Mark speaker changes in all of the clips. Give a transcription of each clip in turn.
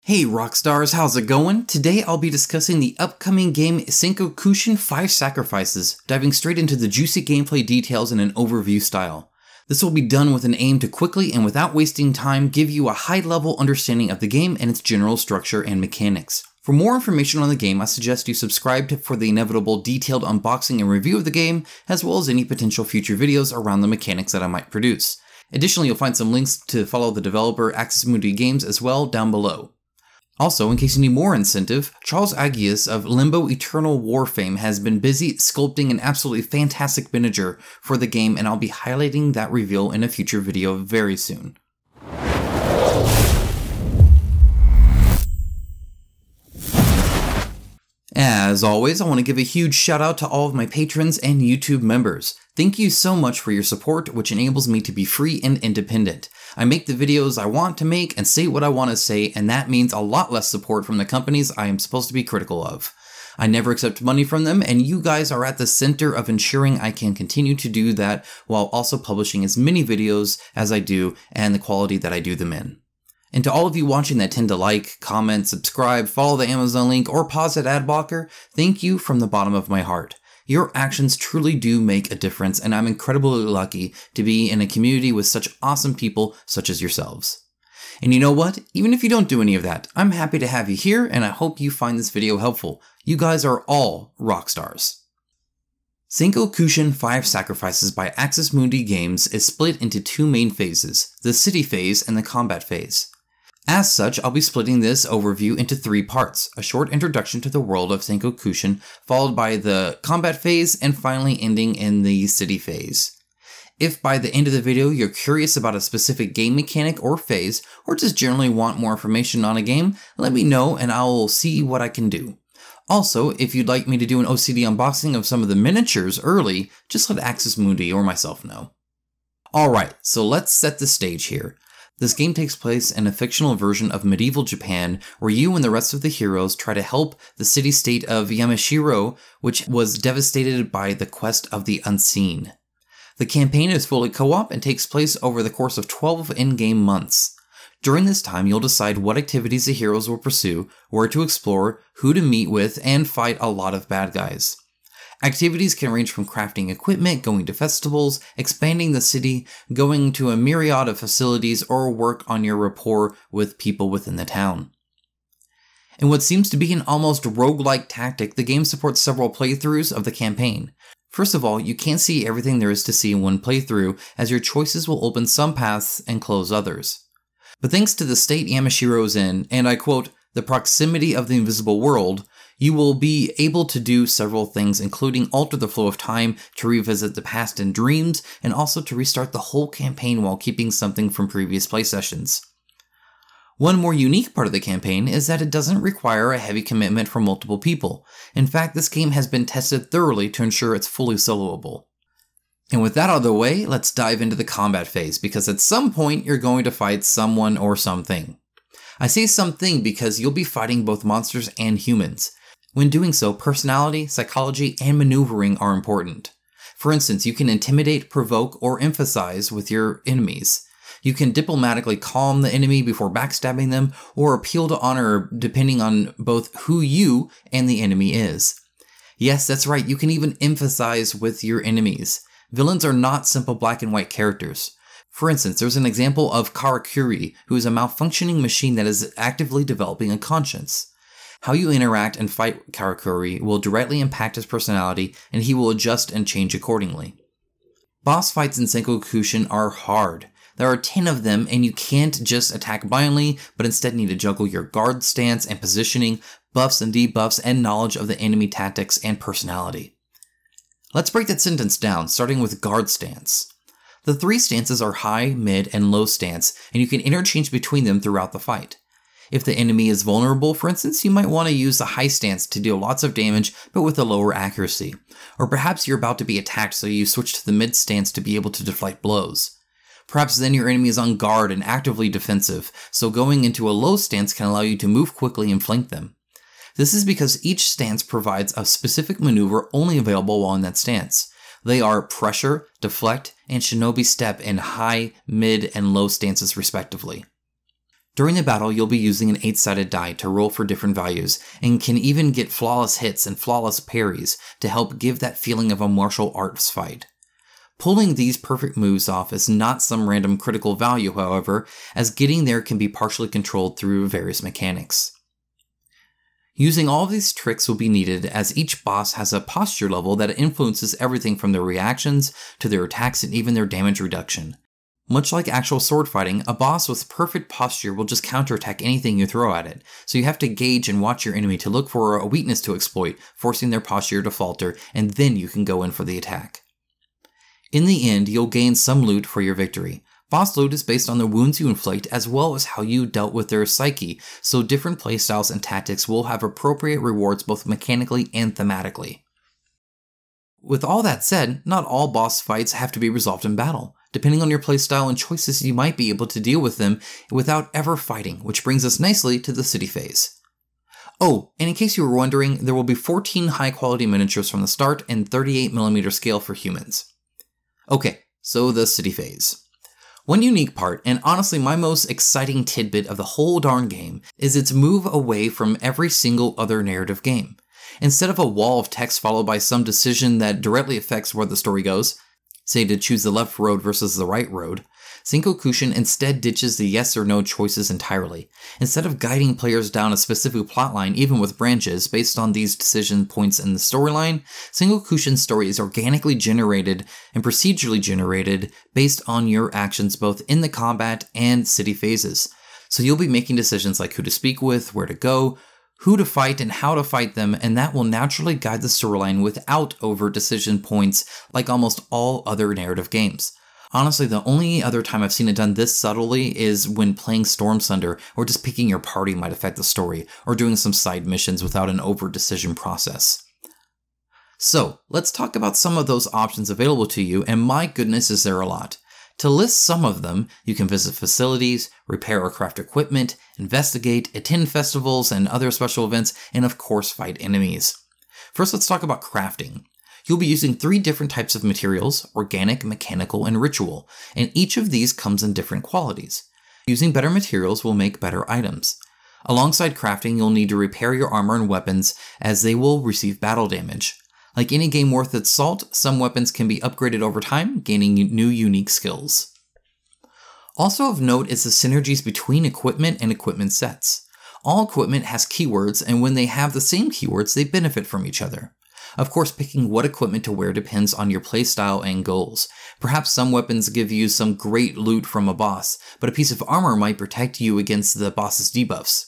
Speaker 1: Hey Rockstars, how's it going? Today I'll be discussing the upcoming game Sankokushin 5 Sacrifices, diving straight into the juicy gameplay details in an overview style. This will be done with an aim to quickly and without wasting time give you a high-level understanding of the game and its general structure and mechanics. For more information on the game, I suggest you subscribe for the inevitable detailed unboxing and review of the game, as well as any potential future videos around the mechanics that I might produce. Additionally, you'll find some links to follow the developer Axis Mundi Games as well down below. Also, in case you need more incentive, Charles Agius of Limbo Eternal War fame has been busy sculpting an absolutely fantastic miniature for the game, and I'll be highlighting that reveal in a future video very soon. As always, I want to give a huge shout out to all of my patrons and YouTube members. Thank you so much for your support, which enables me to be free and independent. I make the videos I want to make and say what I want to say, and that means a lot less support from the companies I am supposed to be critical of. I never accept money from them, and you guys are at the center of ensuring I can continue to do that while also publishing as many videos as I do and the quality that I do them in. And to all of you watching that tend to like, comment, subscribe, follow the Amazon link, or pause that ad blocker, thank you from the bottom of my heart. Your actions truly do make a difference, and I'm incredibly lucky to be in a community with such awesome people such as yourselves. And you know what? Even if you don't do any of that, I'm happy to have you here, and I hope you find this video helpful. You guys are all rock stars. Sankokushin 5 Sacrifices by Axis Mundi Games is split into two main phases, the city phase and the combat phase. As such, I'll be splitting this overview into three parts, a short introduction to the world of Sankokushin, followed by the combat phase, and finally ending in the city phase. If by the end of the video you're curious about a specific game mechanic or phase, or just generally want more information on a game, let me know and I'll see what I can do. Also, if you'd like me to do an OCD unboxing of some of the miniatures early, just let Axis Mundi or myself know. Alright, so let's set the stage here. This game takes place in a fictional version of medieval Japan, where you and the rest of the heroes try to help the city-state of Yamashiro, which was devastated by the quest of the unseen. The campaign is fully co-op and takes place over the course of 12 in-game months. During this time, you'll decide what activities the heroes will pursue, where to explore, who to meet with, and fight a lot of bad guys. Activities can range from crafting equipment, going to festivals, expanding the city, going to a myriad of facilities, or work on your rapport with people within the town. In what seems to be an almost roguelike tactic, the game supports several playthroughs of the campaign. First of all, you can't see everything there is to see in one playthrough, as your choices will open some paths and close others. But thanks to the state Yamashiro is in, and I quote, the proximity of the invisible world, you will be able to do several things, including alter the flow of time to revisit the past in dreams, and also to restart the whole campaign while keeping something from previous play sessions. One more unique part of the campaign is that it doesn't require a heavy commitment from multiple people. In fact, this game has been tested thoroughly to ensure it's fully soloable. And with that out of the way, let's dive into the combat phase, because at some point you're going to fight someone or something. I say something because you'll be fighting both monsters and humans. When doing so, personality, psychology, and maneuvering are important. For instance, you can intimidate, provoke, or emphasize with your enemies. You can diplomatically calm the enemy before backstabbing them, or appeal to honor depending on both who you and the enemy is. Yes, that's right, you can even emphasize with your enemies. Villains are not simple black and white characters. For instance, there's an example of Karakuri, who is a malfunctioning machine that is actively developing a conscience. How you interact and fight Karakuri will directly impact his personality, and he will adjust and change accordingly. Boss fights in Sankokushin are hard. There are 10 of them, and you can't just attack blindly, but instead need to juggle your guard stance and positioning, buffs and debuffs, and knowledge of the enemy tactics and personality. Let's break that sentence down, starting with guard stance. The three stances are high, mid, and low stance, and you can interchange between them throughout the fight. If the enemy is vulnerable, for instance, you might want to use the high stance to deal lots of damage, but with a lower accuracy. Or perhaps you're about to be attacked, so you switch to the mid stance to be able to deflect blows. Perhaps then your enemy is on guard and actively defensive, so going into a low stance can allow you to move quickly and flank them. This is because each stance provides a specific maneuver only available while in that stance. They are pressure, deflect, and shinobi step in high, mid, and low stances respectively. During the battle, you'll be using an 8-sided die to roll for different values, and can even get flawless hits and flawless parries to help give that feeling of a martial arts fight. Pulling these perfect moves off is not some random critical value, however, as getting there can be partially controlled through various mechanics. Using all of these tricks will be needed as each boss has a posture level that influences everything from their reactions to their attacks and even their damage reduction. Much like actual sword fighting, a boss with perfect posture will just counterattack anything you throw at it, so you have to gauge and watch your enemy to look for a weakness to exploit, forcing their posture to falter, and then you can go in for the attack. In the end, you'll gain some loot for your victory. Boss loot is based on the wounds you inflict as well as how you dealt with their psyche, so different playstyles and tactics will have appropriate rewards both mechanically and thematically. With all that said, not all boss fights have to be resolved in battle. Depending on your playstyle and choices, you might be able to deal with them without ever fighting, which brings us nicely to the city phase. Oh, and in case you were wondering, there will be 14 high-quality miniatures from the start and 38mm scale for humans. Okay, so the city phase. One unique part, and honestly my most exciting tidbit of the whole darn game, is its move away from every single other narrative game. Instead of a wall of text followed by some decision that directly affects where the story goes, say to choose the left road versus the right road, Sankokushin instead ditches the yes or no choices entirely. Instead of guiding players down a specific plotline, even with branches, based on these decision points in the storyline, Sankokushin's story is organically generated and procedurally generated based on your actions both in the combat and city phases. So you'll be making decisions like who to speak with, where to go, who to fight and how to fight them, and that will naturally guide the storyline without overt decision points like almost all other narrative games. Honestly, the only other time I've seen it done this subtly is when playing Storm Thunder, or just picking your party might affect the story, or doing some side missions without an overt decision process. So, let's talk about some of those options available to you, and my goodness is there a lot. To list some of them, you can visit facilities, repair or craft equipment, investigate, attend festivals and other special events, and of course fight enemies. First, let's talk about crafting. You'll be using 3 different types of materials: organic, mechanical, and ritual, and each of these comes in different qualities. Using better materials will make better items. Alongside crafting, you'll need to repair your armor and weapons as they will receive battle damage. Like any game worth its salt, some weapons can be upgraded over time, gaining new unique skills. Also of note is the synergies between equipment and equipment sets. All equipment has keywords, and when they have the same keywords, they benefit from each other. Of course, picking what equipment to wear depends on your playstyle and goals. Perhaps some weapons give you some great loot from a boss, but a piece of armor might protect you against the boss's debuffs.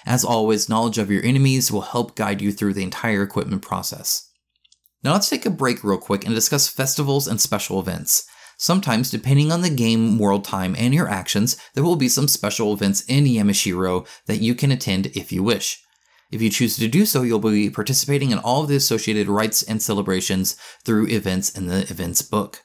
Speaker 1: As always, knowledge of your enemies will help guide you through the entire equipment process. Now let's take a break real quick and discuss festivals and special events. Sometimes, depending on the game world time and your actions, there will be some special events in Yamashiro that you can attend if you wish. If you choose to do so, you'll be participating in all of the associated rites and celebrations through events in the events book.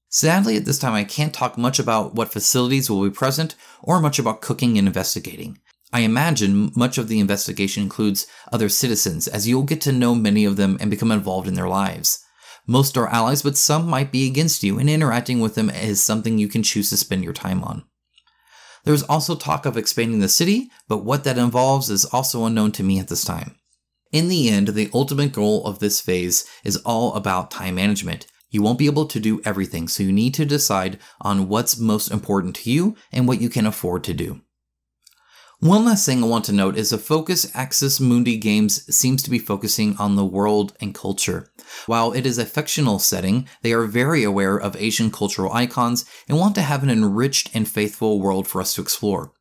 Speaker 1: Sadly, at this time I can't talk much about what facilities will be present or much about cooking and investigating. I imagine much of the investigation includes other citizens, as you'll get to know many of them and become involved in their lives. Most are allies, but some might be against you, and interacting with them is something you can choose to spend your time on. There's also talk of expanding the city, but what that involves is also unknown to me at this time. In the end, the ultimate goal of this phase is all about time management. You won't be able to do everything, so you need to decide on what's most important to you and what you can afford to do. One last thing I want to note is the focus Axis Mundi Games seems to be focusing on the world and culture. While it is a fictional setting, they are very aware of Asian cultural icons and want to have an enriched and faithful world for us to explore.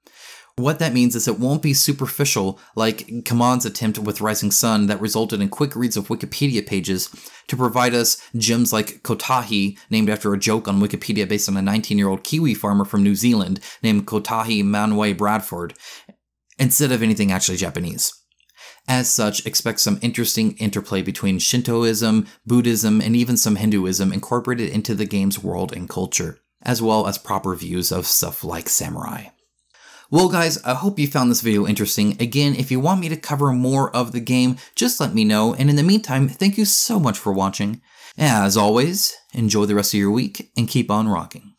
Speaker 1: What that means is it won't be superficial like Kamon's attempt with Rising Sun that resulted in quick reads of Wikipedia pages to provide us gems like Kotahi, named after a joke on Wikipedia based on a 19-year-old Kiwi farmer from New Zealand named Kotahi Manway Bradford, instead of anything actually Japanese. As such, expect some interesting interplay between Shintoism, Buddhism, and even some Hinduism incorporated into the game's world and culture, as well as proper views of stuff like samurai. Well guys, I hope you found this video interesting. Again, if you want me to cover more of the game, just let me know, and in the meantime, thank you so much for watching. As always, enjoy the rest of your week, and keep on rocking.